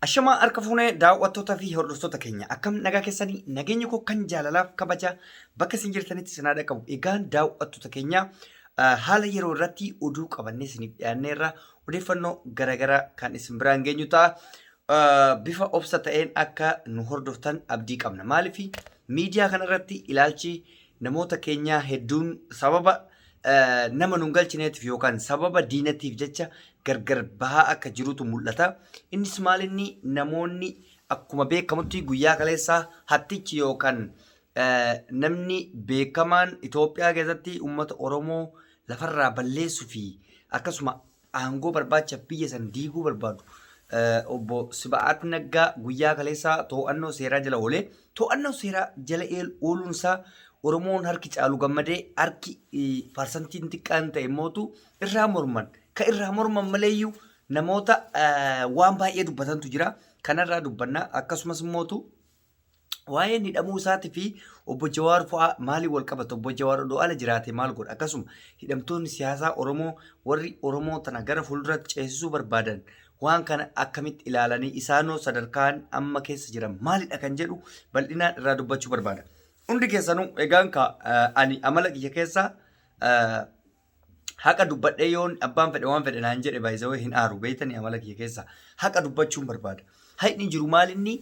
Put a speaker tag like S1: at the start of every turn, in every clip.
S1: Ashamaa harka fuunee daawwattoota fi hordoftoota keenya akkam nagaa keessanii nageenya koo kan jaalalaaf kabaja bakka isin jirtanitti isin haadha qabu. Egaan daawwattoota keenya haala yeroo irratti oduu qabannee isiniif dhiyaanneerra odeeffannoo garaagaraa kan isin biraan geenyu ta'a. Bifa obsa ta'een akka nu hordoftan abdii qabna. Maaliif miidiyaa kanarratti ilaalchi namoota keenyaa hedduun sababa nama nun galchineetiif yookaan sababa diinatiif jecha gargar bahaa akka jirutu mul'ata. Innis maalinni namoonni akkuma beekamutti guyyaa kaleessaa hattichi yookaan namni beekamaan Itoophiyaa keessatti uummata Oromoo lafarraa balleessuu fi akkasuma aangoo barbaachaaf biyya san diiguu barbaadu obbo Subhat Nagaa guyyaa kaleessaa to'annoo seeraa jala oolee to'annoo seeraa jala ooluunsaa Oromoon harki caalu gammadee harki parsantiin xiqqaan ta'e mootu irraa morman. Ka irraa morman maleeyyuu namoota waan baay'ee dubbatantu jira. Kanarraa dubbannaa akkasumas mootu waa'een hidhamuu isaatii fi obbo Jawaar fa'aa maalii wal qabata? Obbo Jawaar odoo ala jiraate maal godha? Akkasuma hidhamtoonni siyaasaa Oromoo warri Oromoo tana gara fuulduratti ceesisuu barbaadan waan kana akkamitti ilaalanii isaanoo sadarkaan amma keessa jiran maalidha kan jedhu bal'inaan irraa dubbachuu barbaada. Hundi keessanuu egaan ani amala kiyya keessaa haqa dubbadhee yoon abbaan fedhe waan fedhe naan jedhe baay'isawee hin aaru beeytanii amala kiyya keessaa haqa dubbachuun barbaada. Haydni jiru maalinni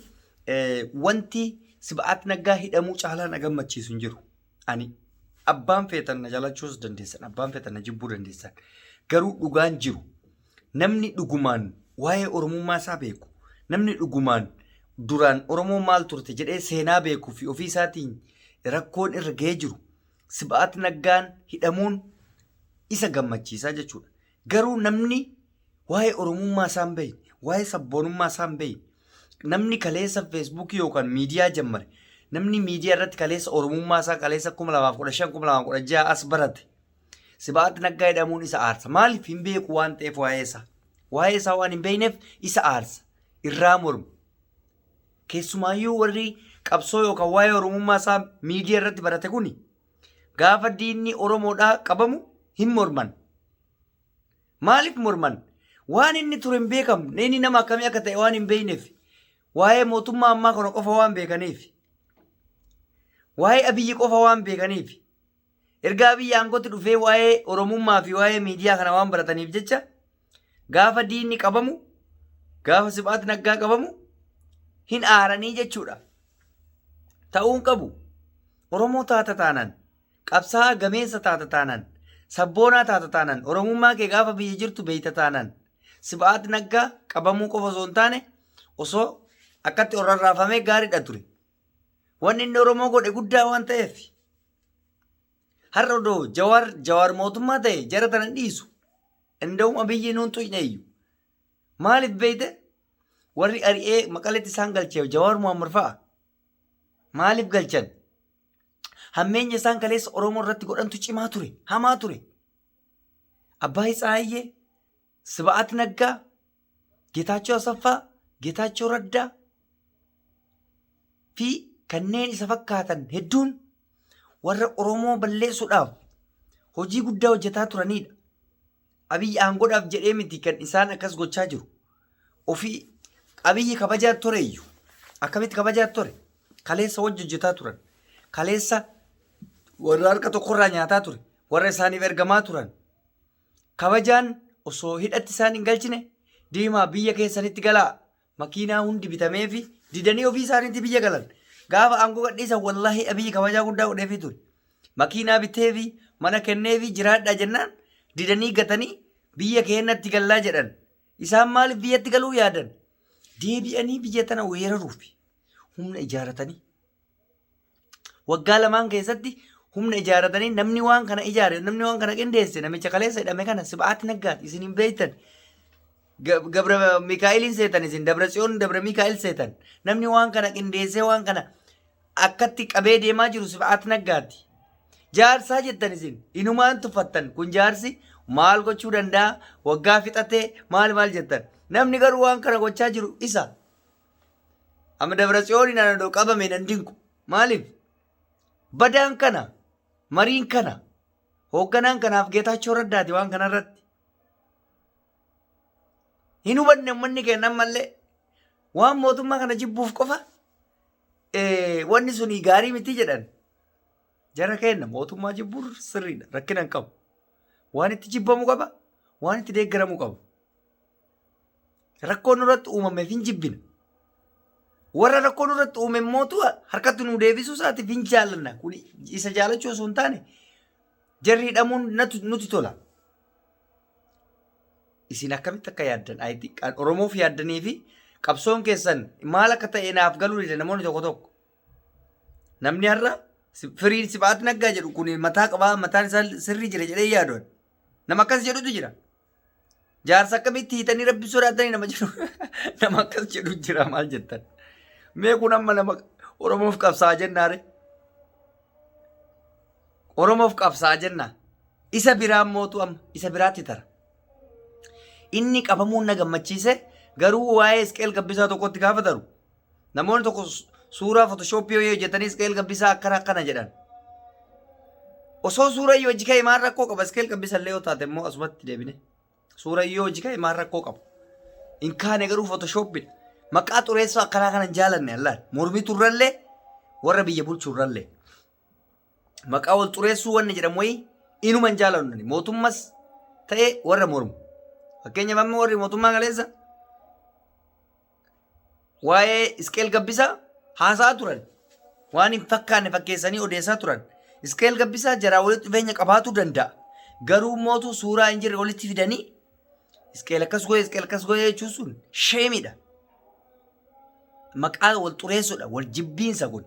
S1: wanti Subhat Nagaa hidhamuu caalaa na gammachiisu hin jiru. Ani abbaan feetan na jaalachuus dandeessan abbaan feetan na jibbuu dandeessan garuu dhugaan jiru namni dhugumaan waa'ee Oromummaa isaa beeku namni dhugumaan duraan Oromoo maal turte jedhee seenaa beekuu fi ofii isaatiin rakkoon irra ga'ee jiru Subhat Nagaan hidhamuun isa gammachiisaa jechuudha. Garuu namni waa'ee Oromummaa isaa hin beekne, waa'ee sabboonummaa isaa hin beekne, namni kaleessa Facebook yookaan miidiyaa jammare, namni miidiyaa irratti kaleessa Oromummaa isaa kaleessa 2015 2016 as barate. Subhat Nagaa hidhamuun isa aarsa. Maaliif hin beeku waan ta'eef waa'ee isaa? Waa'ee isaa waan hin beekneef isa aarsa. Irraa mormu. Keessumaayyuu warri qabsoo yookaan waa'ee Oromummaa isaa miidiyaa irratti barate kuni gaafa diinni Oromoodhaa qabamu hin morman. Maaliif morman? Waan inni ture hin beekamne inni nama akkamii akka ta'e waan hin beekneef waa'ee mootummaa ammaa kana qofa waan beekaniif waa'ee Abiyyi qofa waan beekaniif erga Abiyyi aangootti dhufee waa'ee Oromummaa fi waa'ee miidiyaa kana waan barataniif jecha gaafa diinni qabamu gaafa Subhat Nagaa qabamu hin aaranii jechuudha. Ta'uun qabu Oromoo taata taanaan qabsaa gameessa taata taanaan sabboonaa taata taanaan Oromummaa kee gaafa biyya jirtu beeyta taanaan Subhat Nagaa qabamuu qofa osoo hin taane osoo akkatti orarraafamee gaariidha ture. Wanni inni Oromoo godhe guddaa waan ta'eef har'a odoo Jawaar mootummaa ta'e jara tana dhiisu inda'uma biyyi nuun tuyneeyyu maaliif beeyte warri ari'ee maqaletti isaan galcheef Jawaar Muhammad fa'a maaliif galchan? Hammeenya isaan kaleessa Oromoo irratti godhantu cimaa ture, hamaa ture. Abbaa Isaayyee, Subhat Nagaa, Geetaachoo Asaffaa, Geetaachoo Raddaa fi kanneen isa fakkaatan hedduun warra Oromoo balleessuudhaaf hojii guddaa hojjetaa turanidha. Abiyyi aangoodhaaf jedhee miti kan isaan akkas gochaa jiru. Ofii Abiyyi kabajaa tureeyyu. Akkamitti kabajaa ture? Kaleessa hojii hojjetaa turan. Kaleessa warra harka tokkorraa nyaataa ture. Warra isaaniif ergamaa turan. Kabajaan osoo hidhatti isaan hin galchine deemaa biyya keessanitti galaa makiinaa hundi bitamee fi didanii ofii isaaniitti biyya galan. Gaafa aangoo gadhiisan wallaahi Abiyyi kabajaa guddaa godheefii ture. Makiinaa bitee fi mana kennee fi jiraadhaa jennaan didanii gatanii biyya keenyatti gallaa jedhan. Isaan maaliif biyyatti galuu yaadan? Deebi'anii biyya tana weeraruuf humna ijaaratanii. Waggaa lamaan keessatti humna ijaaratanii namni waan kana ijaare namni waan kana qindeesse namicha kaleessa hidhame kana Subhat Nagaa isin hin beektan. Gabra Mikaa'eliin seetan isin Dabratsiyoon Dabra Mikaa'el seetan namni waan kana qindeessee waan kana akkatti qabee deemaa jiru Subhat Nagaati. Jaarsaa jettan isin inumaan tuffattan kun jaarsi maal gochuu danda'a waggaa fixatee maal jettan namni garuu waan kana gochaa jiru isa. Amma Dabratsiyoon naannoo qabame nan dinku maaliif? Badaan kana mariin kana hoogganaan kanaaf Geetaachoo Raddaati waan kanarratti hin hubanne uummanni keenya ammallee waan mootummaa kana jibbuuf qofa wanni suni gaarii miti jedhan. Jara kenna mootummaa jibbuun sirriidha, rakkina hin qabu. Waan itti jibbamu qaba, waan itti deeggaramu qaba. Rakkoon irratti uumameef hin jibbina. Warra rakkoon irratti uume mootu harkatti nu deebisuu isaatiif hin jaallanna. Kun isa jaalachuu osoo hin taane jarri hidhamuun nuti tola. Isin akkamitti akka yaaddan Oromoof yaaddanii fi qabsoon keessan maal akka ta'e naaf galuu dide namoonni tokko tokko. Namni har'a firiin Subhat Nagaa jedhu kun mataa qabaa, mataan isaa sirrii jira jedhee yaaduun nama akkas jedhutu jira. Jaarsa akkamitti hiitanii rabbi sodaatanii nama jedhu nama akkas jedhu jira maal jettan. Mee kun amma nama Oromoof qabsaa jennaare. Oromoof qabsaa jenna. Isa biraan mootu amma isa biraatti tara. Inni qabamuun na gammachiise garuu waa'ee Isqeel Gabbisaa tokkotti gaafataru. Namoonni tokko suuraa Photoshop yoo hojjetanii Isqeel Gabbisaa akkana jedhan. Osoo suura yoo hojii ka'e maal rakkoo qaba Isqeel Gabbisaa illee yoo taate immoo asumatti deebine. Suura yoo hojii ka'e maal rakkoo qaba. In kaane garuu Photoshopidha. Maqaa xureessoo akkanaa kana hin jaalanne allaan. Mormii turrallee warra biyya bulchurrallee. Maqaa wal xureessuu wanni jedhamu wayii inuma hin jaalannu. Mootummas ta'e warra mormu. Fakkeenyaaf amma warri mootummaa galeessa waa'ee Isqeel Gabbisaa haasaa turan. Waan hin fakkaanne fakkeessanii odeessaa turan. Isqeel Gabbisaa jaraa walitti dhufeenya qabaachuu danda'a. Garuu mootu suuraa hin jirre walitti fidanii Isqeel akkas godhe jechuun sun sheemidha. Maqaa wal xureessuudha, wal jibbiinsa kun.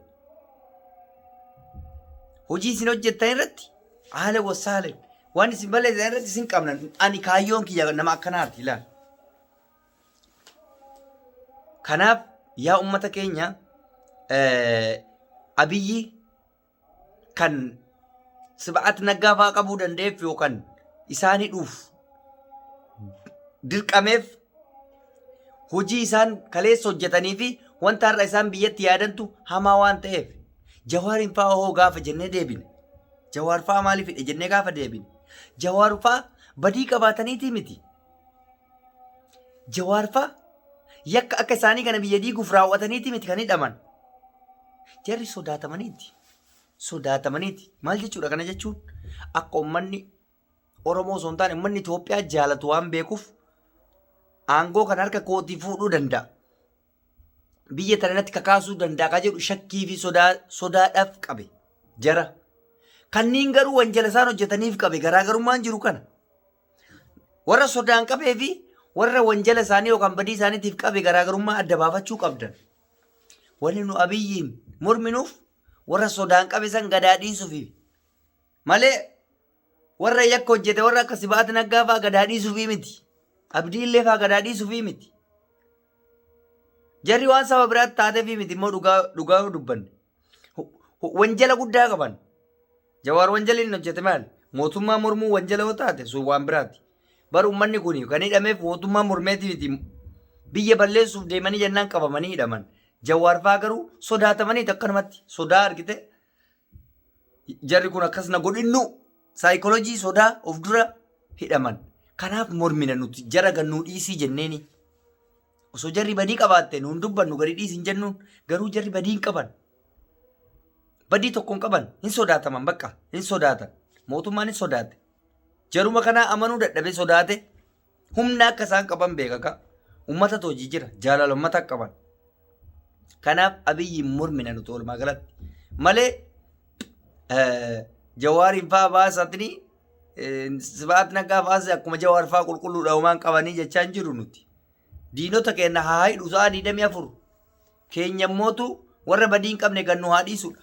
S1: Hojii isin hojjettan irratti haala wasaaleen waan isin balleessan irratti isin qabnan ani kaayyoon kiyya nama akkanaati ilaala. Kanaaf yaa ummata keenya Abiyyi kan Subhat Nagaa fa'aa qabuu danda'eef yookaan isaan hidhuuf dirqameef hojii isaan kaleessa hojjetanii fi wanta har'a isaan biyyatti yaadantu hamaa waan ta'eef Jawaarin fa'aa hoo gaafa jennee deebine. Jawaar fa'aa maaliif hidhe jennee gaafa deebine. Jawaar fa'aa badii qabaataniiti miti. Jawaar fa'aa yakka akka isaanii kana biyya diiguuf raawwataniiti miti kan hidhaman. Jarri sodaatamaniiti. Sodaatamaniiti. Maal jechuudha kana jechuun akka uummanni Oromoo osoo hin taane uummanni Itoophiyaa jaalatu waan beekuuf aangoo kan harka kootii fuudhuu danda'a. Biyya tanatti kakaasuu danda'a ka jedhu shakkii fi sodaadhaaf qabe jara. Kanneen garuu wanjala isaan hojjetaniif qabe garaagarummaan jiru kana. Warra sodaan qabee fi warra wanjala isaanii yookaan badii isaaniitiif qabe garaagarummaa adda baafachuu qabdan. Wanni nu Abiyyiin morminuuf warra sodaan qabe san gadaa dhiisuufi malee warra yakka hojjete warra akka Subhat Nagaa fa'aa gadaa dhiisuufi miti. Abdiillee fa'aa gadaa dhiisuufi miti. Jarri waan saba biraatti taateefi miti immoo dhugaa dubbanne. Wanjala guddaa qaban. Jawaar wanjala inni hojjete maal? Mootummaa mormuu wanjala yoo taate sun waan biraati. Bar uummanni kun kan hidhameef mootummaa mormeeti miti. Biyya balleessuuf deemanii jennaan qabamanii hidhaman. Jawaar fa'aa garuu sodaatamanii akkanumatti sodaa argite. Jarri kun akkas na godhinnu saayikoolojii sodaa of dura hidhaman. Kanaaf mormina nuti jara gannuu dhiisii jenneeni. Osoo jarri badii qabaatte nuun dubbannu gadi dhiisin jennuun garuu jarri badii hin qaban. Badii tokko hin qaban hin sodaataman bakka hin sodaatan. Mootummaan hin sodaate. Jaruma kanaa amanuu dadhabee sodaate humna akka isaan qaban beekaka. Uummata hojii jira jaalala uummata akka qaban. Kanaaf Abiyyiin mormina nuti oolmaa galatti. Malee Jawaariin fa'aa baasatanii Subhat Nagaa fa'aas akkuma Jawaar fa'aa qulqulluudha uumaan qabanii jechaa hin jiru nuti. Diinota keenya haa hidhu sa'a 24 keenya mootu warra badii hin qabne gannu haa dhiisudha.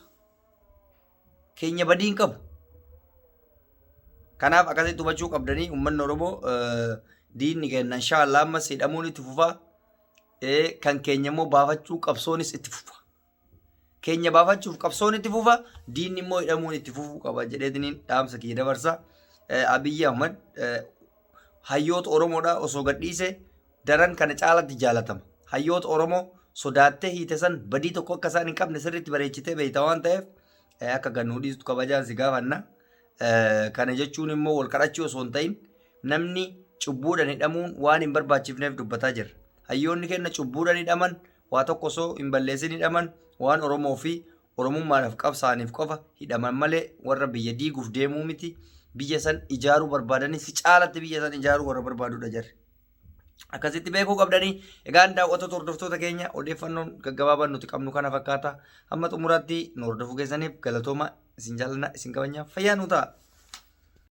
S1: Keenya badii hin qabu. Kanaaf akkasitti hubachuu qabdanii uummanni Oromoo diinni keenya inshaallah ammas hidhamuun itti fufaa. Kan keenya immoo baafachuu qabsoonis itti fufa. Keenya baafachuuf qabsoon itti fufa diinni immoo hidhamuun itti fufuu qaba jedheetiniin dhaamsa kiyya dabarsa. Abiyyi Ahmad hayyoota Oromoodha osoo gadhiise daran kana caalatti jaalatama. Hayyoota Oromoo sodaattee hiite san badii tokko akka isaan hin qabne sirriitti bareechitee beekta waan ta'eef akka gannuu dhiistu kabajaan si gaafanna. Kana jechuun immoo wal kadhachuu osoo hin ta'in namni cubbuudhaan hidhamuun waan hin barbaachifneef dubbataa jirra. hayyoonni kenna cubbuudhaan hidhaman waa tokko osoo hin balleessin hidhaman waan Oromoo fi Oromummaadhaaf qabsaaniif qofa hidhaman malee warra biyya diiguuf deemuu miti. Biyya san ijaaruu barbaadanii si caalatti biyya san ijaaruu warra barbaadudha jarri. Akkasitti beekuu qabdanii egaan daawwattoota hordoftoota keenya odeeffannoon gaggabaabaan nuti qabnu kana fakkaata. Hamma xumuraatti nu hordofuu keessaniif galatooma isin jaalladha isin kabajaa fayyaa nu ta'a.